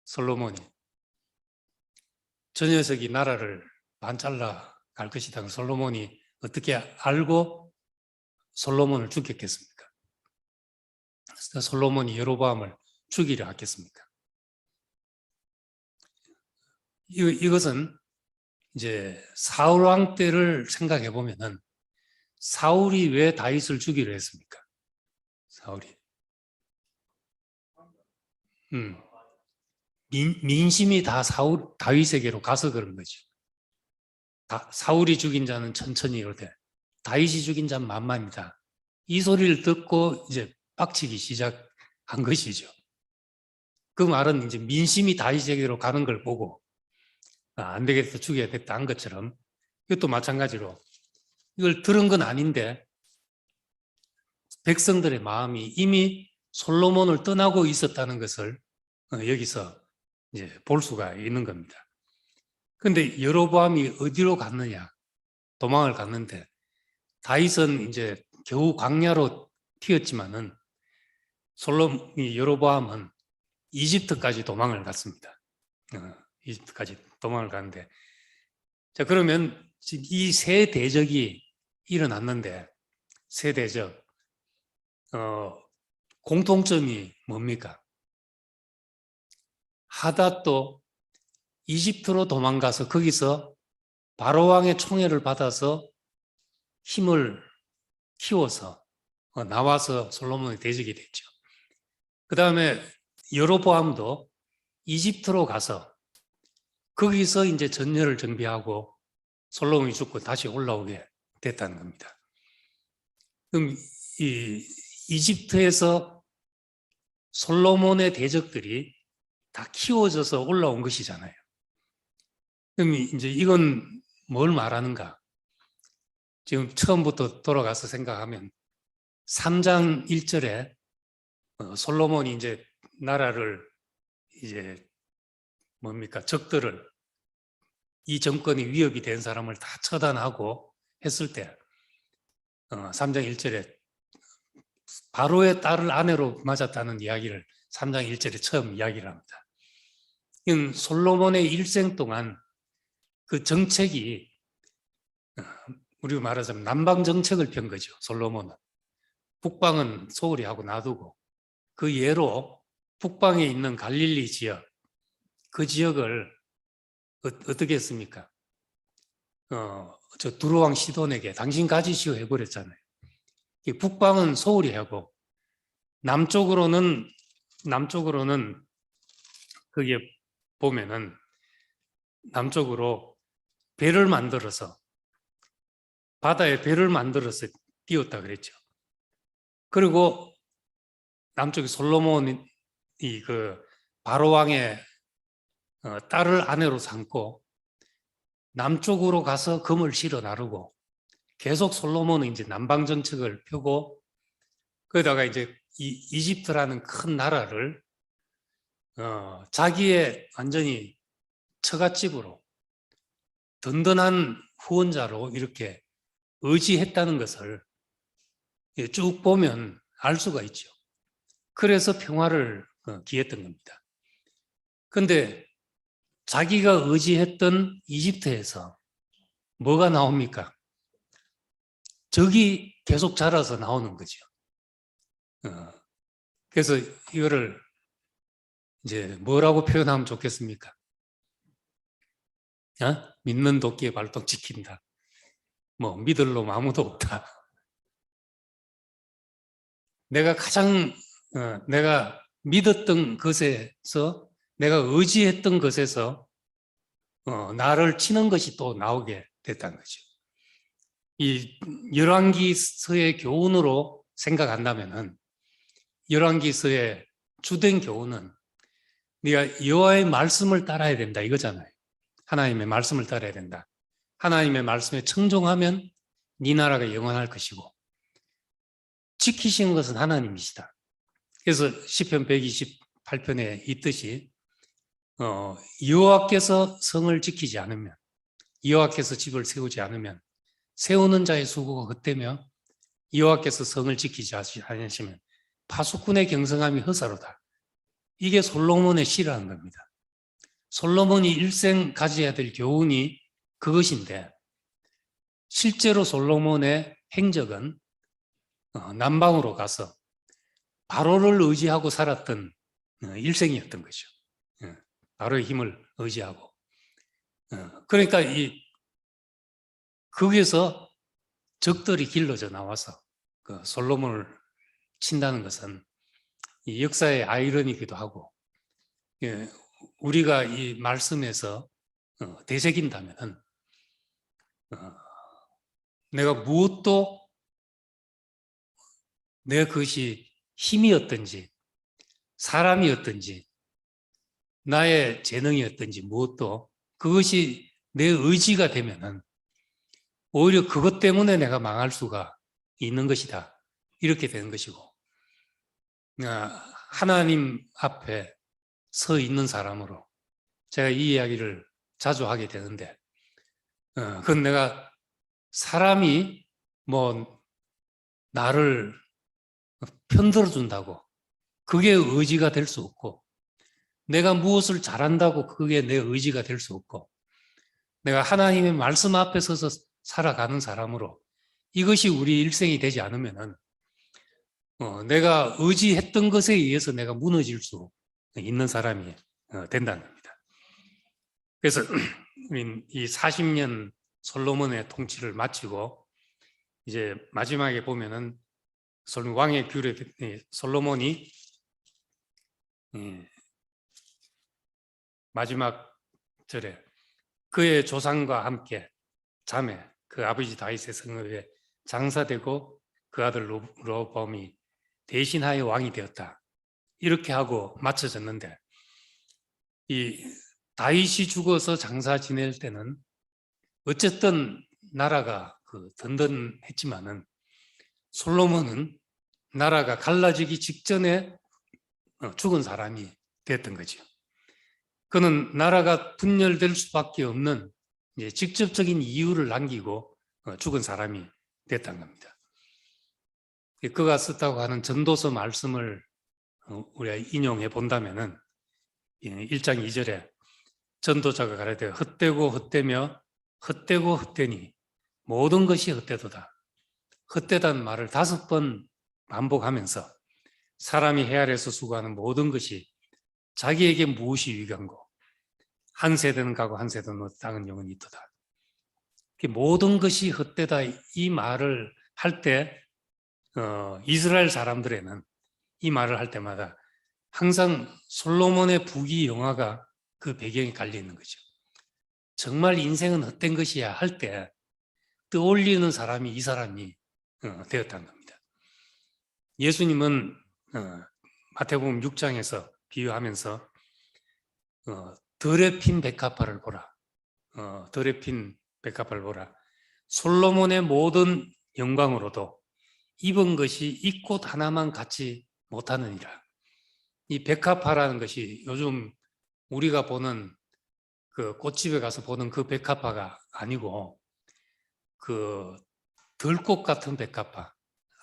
솔로몬이 저 녀석이 나라를 반잘라 갈 것이다. 솔로몬이 어떻게 알고 솔로몬을 죽였겠습니까? 솔로몬이 여로보암을 죽이려 했겠습니까? 이것은 이제 사울 왕 때를 생각해 보면은 사울이 왜 다윗을 죽이려 했습니까? 사울이 민심이 다 다윗에게로 가서 그런 거죠. 사울이 죽인 자는 천천히 이르되 다윗이 죽인 자는 만만이다. 이 소리를 듣고 이제 빡치기 시작한 것이죠. 그 말은 이제 민심이 다윗에게로 가는 걸 보고 안 되겠다, 죽여야겠다 한 것처럼 이것도 마찬가지로 이걸 들은 건 아닌데 백성들의 마음이 이미 솔로몬을 떠나고 있었다는 것을 여기서 이제 볼 수가 있는 겁니다. 그런데 여로보암이 어디로 갔느냐? 도망을 갔는데 다윗은 이제 겨우 광야로 튀었지만은 여로보암은 이집트까지 도망을 갔습니다. 이집트까지 도망을 가는데 자 그러면 이 세 대적이 일어났는데 세 대적 공통점이 뭡니까? 하닷도 이집트로 도망가서 거기서 바로 왕의 총애를 받아서 힘을 키워서 나와서 솔로몬의 대적이 됐죠. 그 다음에 여로보암도 이집트로 가서 거기서 이제 전열을 정비하고 솔로몬이 죽고 다시 올라오게 됐다는 겁니다. 그럼 이 이집트에서 솔로몬의 대적들이 다 키워져서 올라온 것이잖아요. 그럼 이제 이건 뭘 말하는가? 지금 처음부터 돌아가서 생각하면 3장 1절에 솔로몬이 이제 나라를 이제 뭡니까? 적들을 이 정권이 위협이 된 사람을 다 처단하고 했을 때 3장 1절에 바로의 딸을 아내로 맞았다는 이야기를 3장 1절에 처음 이야기를 합니다. 이건 솔로몬의 일생 동안 그 정책이 우리가 말하자면 남방 정책을 편 거죠. 솔로몬은. 북방은 소홀히 하고 놔두고 그 예로 북방에 있는 갈릴리 지역 그 지역을 어떻게 했습니까? 저 두로왕 시돈에게 당신 가지시오 해버렸잖아요. 북방은 소홀히 하고 남쪽으로는 그게 보면은 남쪽으로 배를 만들어서 바다에 배를 만들어서 띄웠다 그랬죠. 그리고 남쪽에 솔로몬이 그 바로 왕의 딸을 아내로 삼고 남쪽으로 가서 금을 실어 나르고 계속 솔로몬은 이제 남방 정책을 펴고 거기다가 이제 이집트라는 큰 나라를 자기의 완전히 처갓집으로 든든한 후원자로 이렇게 의지했다는 것을 쭉 보면 알 수가 있죠. 그래서 평화를 기했던 겁니다. 그런데 자기가 의지했던 이집트에서 뭐가 나옵니까? 적이 계속 자라서 나오는 거죠. 그래서 이거를 이제 뭐라고 표현하면 좋겠습니까? 믿는 도끼에 발톱 찍힌다. 뭐 믿을 놈 아무도 없다. 내가 내가 믿었던 것에서 내가 의지했던 것에서 나를 치는 것이 또 나오게 됐다는 거죠. 이 열왕기서의 교훈으로 생각한다면은 열왕기서의 주된 교훈은 네가 여호와의 말씀을 따라야 된다 이거잖아요. 하나님의 말씀을 따라야 된다. 하나님의 말씀에 청종하면 네 나라가 영원할 것이고 지키신 것은 하나님이시다. 그래서 시편 128편에 있듯이 여호와께서 성을 지키지 않으면 여호와께서 집을 세우지 않으면 세우는 자의 수고가 헛되며 여호와께서 성을 지키지 않으시면 파수꾼의 경성함이 허사로다. 이게 솔로몬의 시라는 겁니다. 솔로몬이 일생 가져야 될 교훈이 그것인데 실제로 솔로몬의 행적은 남방으로 가서 바로를 의지하고 살았던 일생이었던 거죠. 바로의 힘을 의지하고. 그러니까 거기에서 적들이 길러져 나와서 그 솔로몬을 친다는 것은 이 역사의 아이러니기도 하고 우리가 이 말씀에서 되새긴다면 내가 무엇도 내 그것이 힘이었든지 사람이었든지 나의 재능이었든지 무엇도 그것이 내 의지가 되면은 오히려 그것 때문에 내가 망할 수가 있는 것이다. 이렇게 되는 것이고, 하나님 앞에 서 있는 사람으로 제가 이 이야기를 자주 하게 되는데, 그건 내가 사람이 뭐 나를 편들어 준다고 그게 의지가 될 수 없고, 내가 무엇을 잘한다고 그게 내 의지가 될 수 없고, 내가 하나님의 말씀 앞에 서서 살아가는 사람으로 이것이 우리 일생이 되지 않으면은 내가 의지했던 것에 의해서 내가 무너질 수 있는 사람이 된다는 겁니다. 그래서 이 40년 솔로몬의 통치를 마치고 이제 마지막에 보면은 왕의 규례 솔로몬이 마지막 절에 그의 조상과 함께 자매 그 아버지 다윗의 성읍에 장사되고 그 아들 르호보암이 대신하여 왕이 되었다. 이렇게 하고 마쳐졌는데, 이 다윗이 죽어서 장사 지낼 때는 어쨌든 나라가 든든했지만은 솔로몬은 나라가 갈라지기 직전에 죽은 사람이 됐던 거죠. 그는 나라가 분열될 수밖에 없는 이제 직접적인 이유를 남기고 죽은 사람이 됐던 겁니다. 그가 썼다고 하는 전도서 말씀을 우리가 인용해 본다면은 1장 2절에 전도자가 가라되 헛되고 헛되며 헛되고 헛되니 모든 것이 헛되도다. 헛되다는 말을 5번 반복하면서 사람이 헤아려서 수고하는 모든 것이 자기에게 무엇이 유익한고 한 세대는 가고 한 세대는 땅은 영원히 있도다. 모든 것이 헛되다 이 말을 할 때 이스라엘 사람들에는 이 말을 할 때마다 항상 솔로몬의 부귀영화가 그 배경에 깔려 있는 거죠. 정말 인생은 헛된 것이야 할 때 떠올리는 사람이 이 사람이 되었다는 겁니다. 예수님은 마태복음 6장에서 비유하면서 덜에 핀 백합화를 보라. 덜에 핀 백합화를 보라. 솔로몬의 모든 영광으로도 입은 것이 이 꽃 하나만 갖지 못하느니라. 이 백합화라는 것이 요즘 우리가 보는 그 꽃집에 가서 보는 그 백합화가 아니고 그 들꽃 같은 백합화,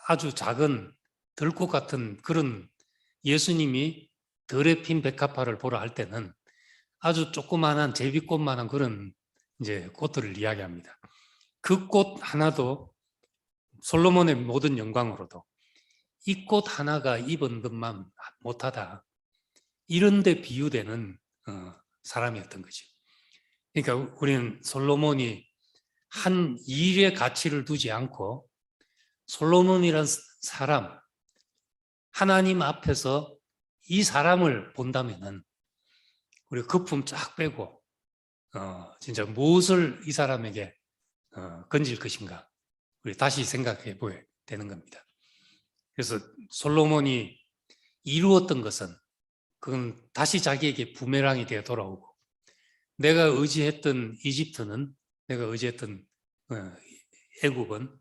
아주 작은 들꽃 같은 그런 예수님이 덜에 핀 백합화를 보라 할 때는 아주 조그마한 제비꽃만한 그런 이제 꽃들을 이야기합니다. 그 꽃 하나도 솔로몬의 모든 영광으로도 이 꽃 하나가 입은 것만 못하다. 이런 데 비유되는 사람이었던 거죠. 그러니까 우리는 솔로몬이 한 일의 가치를 두지 않고 솔로몬이란 사람, 하나님 앞에서 이 사람을 본다면은 우리가 거품 쫙 빼고 진짜 무엇을 이 사람에게 건질 것인가 우리 다시 생각해 보야 되는 겁니다. 그래서 솔로몬이 이루었던 것은 그건 다시 자기에게 부메랑이 되어 돌아오고 내가 의지했던 이집트는 내가 의지했던 애국은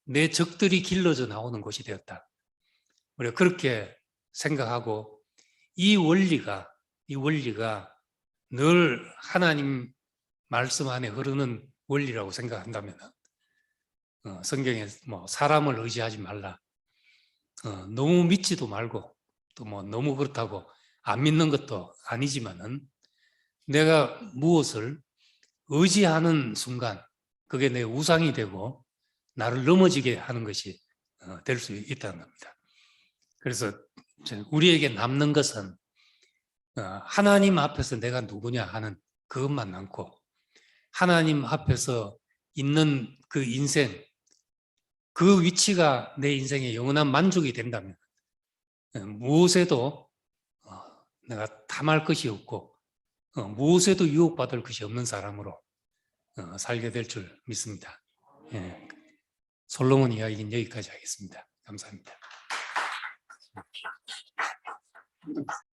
내 적들이 길러져 나오는 곳이 되었다. 우리가 그렇게 생각하고 이 원리가 늘 하나님 말씀 안에 흐르는 원리라고 생각한다면 성경에 뭐 사람을 의지하지 말라. 너무 믿지도 말고 또 뭐 너무 그렇다고 안 믿는 것도 아니지만은 내가 무엇을 의지하는 순간 그게 내 우상이 되고 나를 넘어지게 하는 것이 될 수 있다는 겁니다. 그래서 우리에게 남는 것은 하나님 앞에서 내가 누구냐 하는 그것만 남고 하나님 앞에서 있는 그 인생 그 위치가 내 인생의 영원한 만족이 된다면 무엇에도 내가 탐할 것이 없고 무엇에도 유혹받을 것이 없는 사람으로 살게 될 줄 믿습니다. 솔로몬 이야기는 여기까지 하겠습니다. 감사합니다.